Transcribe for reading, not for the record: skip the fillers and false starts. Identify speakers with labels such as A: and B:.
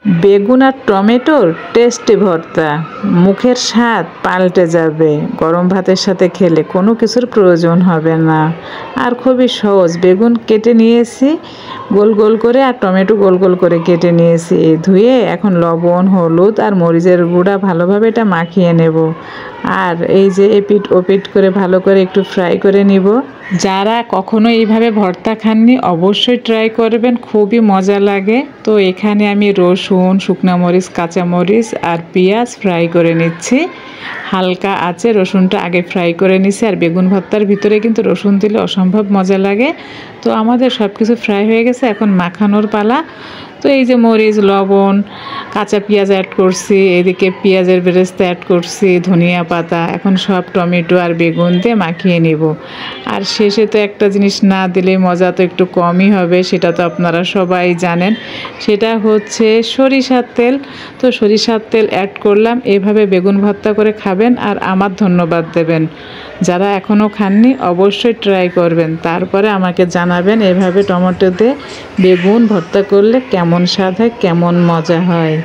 A: বেগুন আর টমেটোর টেস্টি ভর্তা, মুখের স্বাদ পাল্টে যাবে। গরম ভাতের সাথে খেলে কোনো কিছুর প্রয়োজন হবে না। আর খুবই সহজ। বেগুন কেটে নিয়েছি গোল গোল করে, আর টমেটো গোল গোল করে কেটে নিয়েছি। ধুয়ে এখন লবণ, হলুদ আর মরিচের গুঁড়া ভালোভাবে এটা মাখিয়ে নেব। আর এই যে এপিট ওপিট করে ভালো করে একটু ফ্রাই করে নিব। যারা কখনো এইভাবে ভর্তা খাননি অবশ্যই ট্রাই করবেন, খুবই মজা লাগে। তো এখানে আমি রসুন, শুকনো মরিচ, কাঁচামরিচ আর পেঁয়াজ ফ্রাই করে নিচ্ছি। হালকা আছে রসুনটা আগে ফ্রাই করে নিচ্ছি। আর বেগুন ভর্তার ভিতরে কিন্তু রসুন দিলে অসম্ভব মজা লাগে। তো আমাদের সব কিছু ফ্রাই হয়ে গেছে, এখন মাখানোর পালা। তো এই যে মরিচ, লবণ, কাঁচা পেঁয়াজ অ্যাড করছি, এদিকে পেঁয়াজের বেরেস্তা অ্যাড করছি, ধনিয়া পাতা। এখন সব টমেটো আর বেগুন দিয়ে মাখিয়ে নিব। আর শেষে তো একটা জিনিস না দিলে মজা তো একটু কমই হবে, সেটা তো আপনারা সবাই জানেন, সেটা হচ্ছে সরিষার তেল। তো সরিষার তেল অ্যাড করলাম। এভাবে বেগুন ভর্তা করে খাবেন আর আমার ধন্যবাদ দেবেন। যারা এখনও খাননি অবশ্যই ট্রাই করবেন, তারপরে আমাকে জানাবেন এভাবে টমেটো দিয়ে বেগুন ভর্তা করলে কেমন স্বাদ হয়, কেমন মজা হয়।